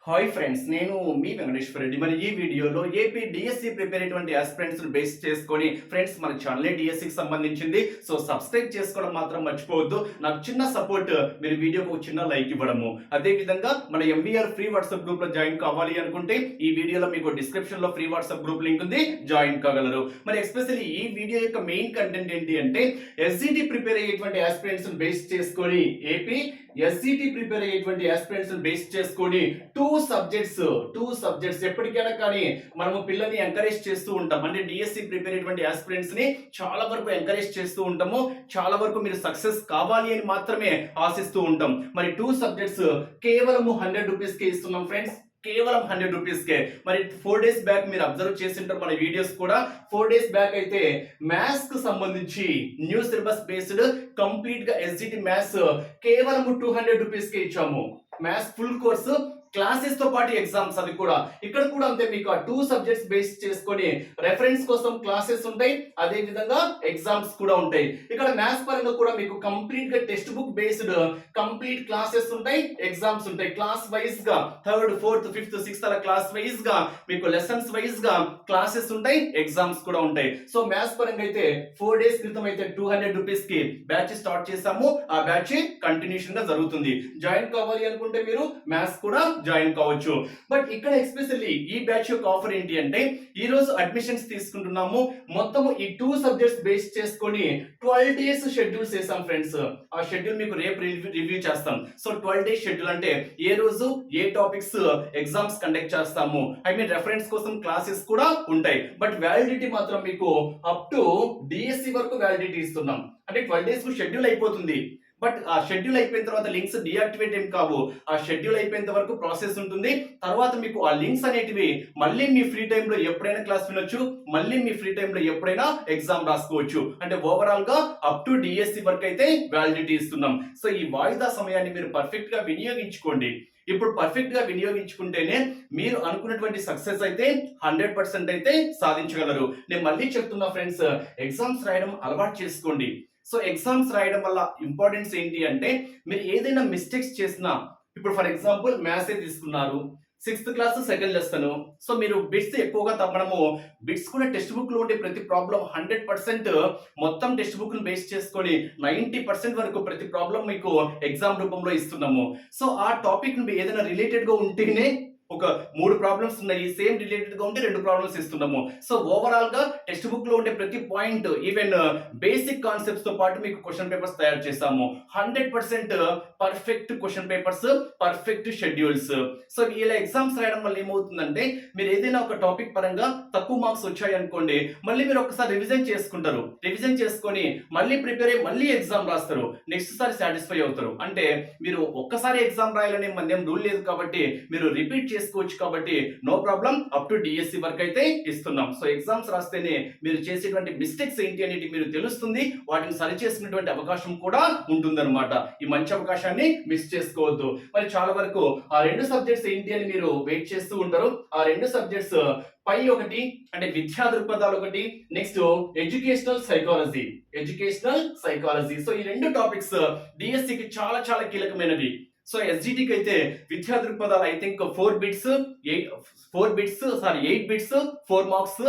Hi friends, నేను మీ వెంకటేశ్వర రెడ్డి. మరి ఈ వీడియోలో ఏపీ డిఎస్సి ప్రిపేర్ అయ్యేటువంటి ఆస్పిరెంట్స్ బేస్ చేసుకొని ఫ్రెండ్స్ మన ఛానల్ డిఎస్సికి సంబంధించింది. సో సబ్స్క్రైబ్ చేసుకోవడం మాత్రం మర్చిపోవద్దు. నాకు చిన్న సపోర్ట్, మీరు వీడియోకి ఒక చిన్న లైక్ ఇవ్వడము. అదే విధంగా మన ఎంవీఆర్ ఫ్రీ వాట్సాప్ గ్రూప్ లో జాయిన్ కావాలి అనుకుంటే ఈ వీడియోలో మీకు డిస్క్రిప్షన్ లో ఫ్రీ వాట్సాప్ గ్రూప్ లింక్ ఉంది, జాయిన్ కాగలరు. మరి ఎస్పెషల్లీ ఈ వీడియో యొక్క మెయిన్ కంటెంట్ ఏంటి అంటే ఎస్జిటి ప్రిపేర్ అయ్యేటువంటి ఆస్పిరెంట్స్ బేస్ చేసుకొని ఏపీ ఎస్జిటి ప్రిపేర్ అయ్యేటువంటి ఆస్పిరెంట్స్ బేస్ చేసుకొని టూ సబ్జెక్ట్స్ ఎప్పటికైనా కానీ మనము పిల్లల్ని ఎంకరేజ్ చేస్తూ ఉంటాం. అంటే డిఎస్సి ప్రిపేర్ అయ్యేటువంటి ఆస్పిరెంట్స్ ని చాలా వరకు ఎంకరేజ్ చేస్తూ ఉంటాము. చాలా వరకు మీరు సక్సెస్ కావాలి అని మాత్రమే ఆశిస్తూ ఉంటాం. మరి టూ సబ్జెక్ట్స్ కేవలం 100 రూపీస్ కి ఇస్తున్నాం ఫ్రెండ్స్, కేవలం 100 రూపీస్ కే. మరి 4 డేస్ బ్యాక్ మీరు అబ్జర్వ్ చేసింటారు మన వీడియోస్ కూడా. 4 డేస్ బ్యాక్ అయితే మ్యాథ్స్ కు సంబంధించి న్యూ సిలబస్ బేస్డ్ కంప్లీట్ గా ఎస్జిటి మ్యాథ్స్ కేవలం 200 రూపీస్ కే ఇచ్చాము. మ్యాథ్స్ ఫుల్ కోర్సు క్లాసెస్ తో పాటు ఎగ్జామ్స్, అది కూడా ఇక్కడ కూడా అంతే. మీకు ఆ టూ సబ్జెక్ట్స్ బేస్ చేసుకొని రెఫరెన్స్ కోసం క్లాసెస్ ఉంటాయి, అదే విధంగా ఎగ్జామ్స్ కూడా ఉంటాయి. ఇక్కడ మ్యాథ్స్ పరంగా కూడా మీకు కంప్లీట్ గా text book based complete classes ఉంటాయి, ఎగ్జామ్స్ ఉంటాయి. క్లాస్ వైజ్ గా 3rd 4th 5th 6th అలా క్లాస్ వైజ్ గా మీకు లెసన్స్ వైజ్ గా క్లాసెస్ ఉంటాయి, ఎగ్జామ్స్ కూడా ఉంటాయి. సో మ్యాథ్స్ పరంగా అయితే 4 డేస్ క్రితం అయితే 200 రూపీస్ కి బ్యాచ్ స్టార్ట్ చేసాము. ఆ బ్యాచ్ కంటిన్యూషన్ గా జరుగుతుంది. జాయిన్ కావాలి అనుకుంటే మీరు మ్యాథ్స్ కూడా జాయిన్ కావచ్చు. బట్ ఇక్కడ ఎస్పెషల్లీ ఈ బ్యాచ్ యొక్క ఆఫర్ ఏంటి అంటే ఈ రోజు అడ్మిషన్స్ తీసుకుంటున్నాము. మొత్తం ఈ టూ సబ్జెక్ట్స్ బేస్ చేసుకొని 12 డేస్ షెడ్యూల్స్ చేసాం ఫ్రెండ్స్. ఆ షెడ్యూల్ మీకు రేపు రివ్యూ చేస్తాం. సో 12 డేస్ షెడ్యూల్ అంటే ఏ రోజు ఏ టాపిక్స్ ఎగ్జామ్స్ కండక్ట్ చేస్తాము, ఐ మీన్ రెఫరెన్స్ కోసం క్లాసెస్ కూడా ఉంటాయి. బట్ వ్యాలిడిటీ మాత్రం మీకు అప్ టు డిఎస్సి వరకు వ్యాలిడిటీ ఇస్తున్నాం. అంటే 12 డేస్ కు షెడ్యూల్ అయిపోతుంది. బట్ ఆ షెడ్యూల్ అయిపోయిన తర్వాత లింక్స్ డియాక్టివేట్ ఏం కావు. ఆ షెడ్యూల్ అయిపోయేంత వరకు ప్రాసెస్ ఉంటుంది. తర్వాత మీకు ఆ లింక్స్ అనేటివి మళ్ళీ మీ ఫ్రీ టైంలో ఎప్పుడైనా క్లాస్ వినొచ్చు, మళ్ళీ మీ ఫ్రీ టైంలో ఎప్పుడైనా ఎగ్జామ్ రాసుకోవచ్చు. అంటే ఓవరాల్ గా అప్ టు డిఎస్సి వరకు అయితే వ్యాలిడిటీ ఇస్తున్నాం. సో ఈ వాయిదా సమయాన్ని మీరు పర్ఫెక్ట్ గా వినియోగించుకోండి. ఇప్పుడు పర్ఫెక్ట్ గా వినియోగించుకుంటేనే మీరు అనుకున్నటువంటి సక్సెస్ అయితే 100% అయితే సాధించగలరు. నేను మళ్ళీ చెప్తున్నా ఫ్రెండ్స్, ఎగ్జామ్స్ రాయడం అలవాటు చేసుకోండి. సో ఎగ్జామ్స్ రాయడం వల్ల ఇంపార్టెన్స్ ఏంటి అంటే మీరు ఏదైనా మిస్టేక్స్ చేసినా, ఇప్పుడు ఫర్ ఎగ్జాంపుల్ మ్యాథ్స్ తీసుకున్నారు, 6th class second lesson. So మీరు బిట్స్ ఎక్కువగా తప్పడము, బిట్స్ కూడా టెక్స్ట్ బుక్ లో ఉండే ప్రతి ప్రాబ్లం 100% మొత్తం టెక్స్ట్ బుక్ ను బేస్ చేసుకొని 90% వరకు ప్రతి ప్రాబ్లం మీకు ఎగ్జామ్ రూపంలో ఇస్తున్నాము. సో ఆ టాపిక్ ను ఏదైనా రిలేటెడ్ గా ఉంటేనే, ఒక 3 ప్రాబ్లమ్స్ ఉన్నాయి, సేమ్ రిలేటెడ్ గా ఉంటే 2 ప్రాబ్లమ్స్ ఇస్తున్నాము. సో ఓవరాల్ గా టెక్స్ట్ బుక్ లో ఉండే ప్రతి పాయింట్, ఈవెన్ బేసిక్ కాన్సెప్ట్స్ తో పాటు మీకు క్వశ్చన్ పేపర్స్ తయారు చేసాము. 100% perfect question papers, perfect schedules. So ఇలా ఎగ్జామ్స్ రాయడం వల్ల ఏమవుతుందంటే మీరు ఏదైనా ఒక టాపిక్ పరంగా తక్కువ మార్క్స్ వచ్చాయి అనుకోండి, మళ్ళీ మీరు ఒకసారి రివిజన్ చేసుకుంటారు. రివిజన్ చేసుకొని మళ్ళీ ప్రిపేర్ అయ్యి మళ్ళీ ఎగ్జామ్ రాస్తారు. నెక్స్ట్ సారి సాటిస్ఫై అవుతారు. అంటే మీరు ఒక్కసారి ఎగ్జామ్ రాయాలనే మన రూల్ లేదు కాబట్టి మీరు రిపీట్ చేసుకోవచ్చు. కాబట్టి no problem, up to DSC వరకు అయితే ఇస్తున్నాం. సో ఎగ్జామ్స్ రాస్తేనే మీరు చేసేటువంటి మిస్టేక్స్ ఏంటి అనేది మీరు తెలుస్తుంది, వాటిని సరి చేసుకునేటువంటి అవకాశం కూడా ఉంటుందన్నమాట. ఈ మంచి అవకాశాన్ని మిస్ చేసుకోవద్దు. మరి చాలా వరకు ఆ 2 సబ్జెక్ట్స్ ఏంటి అని మీరు వెయిట్ చేస్తూ ఉంటారు. ఆ 2 సబ్జెక్ట్స్ పై ఒకటి అంటే విద్యా దృక్పథాలు ఒకటి, నెక్స్ట్ ఎడ్యుకేషనల్ సైకాలజీ. సో ఈ 2 టాపిక్స్ డిఎస్సికి చాలా చాలా కీలకమైనవి. సో ఎస్జిటికి అయితే విద్యా దృక్పథాలు I think 8 bits 4 marks.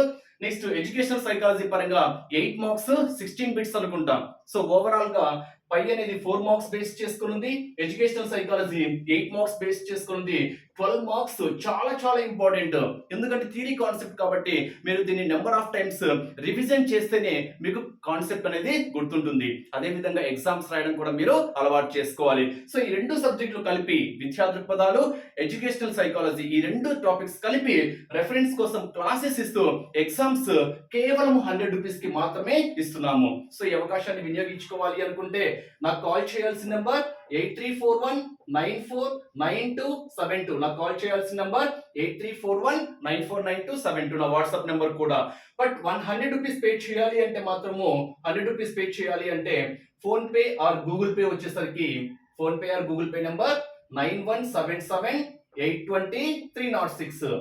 Next educational psychology పరంగా 8 మార్క్స్ 16 బిట్స్ అనుకుంటాం. సో ఓవరాల్ గా పై అనేది 4 మార్క్స్ బేస్ చేసుకుని, ఎడ్యుకేషనల్ సైకాలజీ 8 మార్క్స్ బేస్ చేసుకుని 12 మార్క్స్ చాలా చాలా ఇంపార్టెంట్. ఎందుకంటే థియరీ కాన్సెప్ట్ కాబట్టి మీరు దీన్ని నెంబర్ ఆఫ్ టైమ్స్ రివిజన్ చేస్తేనే మీకు కాన్సెప్ట్ అనేది గుర్తుంటుంది. అదే విధంగా ఎగ్జామ్స్ రాయడం కూడా మీరు అలవాటు చేసుకోవాలి. సో ఈ 2 సబ్జెక్టులు కలిపి విద్యా దృక్పథాలు, ఎడ్యుకేషనల్ సైకాలజీ, ఈ 2 టాపిక్స్ కలిపి రెఫరెన్స్ కోసం క్లాసెస్ ఇస్తూ ఎగ్జామ్స్ కేవలం 100 రూపీస్ కి మాత్రమే ఇస్తున్నాము. సో ఈ అవకాశాన్ని వినియోగించుకోవాలి అనుకుంటే నాకు కాల్ చేయాల్సిన నెంబర్ 8341949272. నాకు కాల్ చేయాల్సిన నంబర్ 8341949272, నా వాట్సాప్ నెంబర్ కూడా. బట్ 100 రూపీస్ పే చేయాలి అంటే మాత్రము 100 రూపీస్ పే చేయాలి అంటే PhonePe or Google Pay వచ్చేసరికి, PhonePe or Google Pay number 9177820306,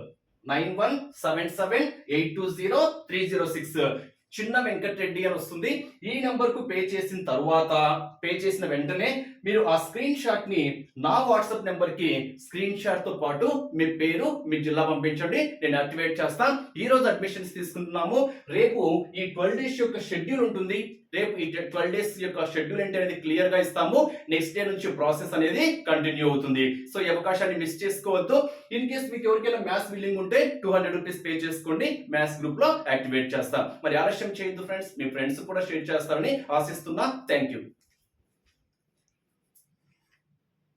9177820306. చిన్న వెంకటరెడ్డి అని వస్తుంది. ఈ నెంబర్ కు పే చేసిన వెంటనే మీరు ఆ స్క్రీన్ షాట్ ని నా వాట్సాప్ నెంబర్ కి స్క్రీన్ షాట్ తో పాటు మీ పేరు మీ జిల్లా పంపించండి. నేను యాక్టివేట్ చేస్తాను. ఈ రోజు అడ్మిషన్స్ తీసుకుంటున్నాము. రేపు ఈ 12 డేస్ యొక్క షెడ్యూల్ ఉంటుంది. రేపు ఈ 12 డేస్ యొక్క షెడ్యూల్ ఏంటి అనేది క్లియర్ గా ఇస్తాము. నెక్స్ట్ డే నుంచి ప్రాసెస్ అనేది కంటిన్యూ అవుతుంది. సో ఈ అవకాశాన్ని మిస్ చేసుకోవద్దు. ఇన్ కేస్ మీకు ఎవరికైనా మ్యాథ్స్ బిల్లింగ్ ఉంటే 200 రూపీస్ పే చేసుకోండి. మ్యాథ్స్ గ్రూప్ లో యాక్టివేట్ చేస్తాం. మరి ఆలస్యం చేయొద్దు ఫ్రెండ్స్. మీ ఫ్రెండ్స్ కూడా షేర్ చేస్తారని ఆశిస్తున్నా. Thank you.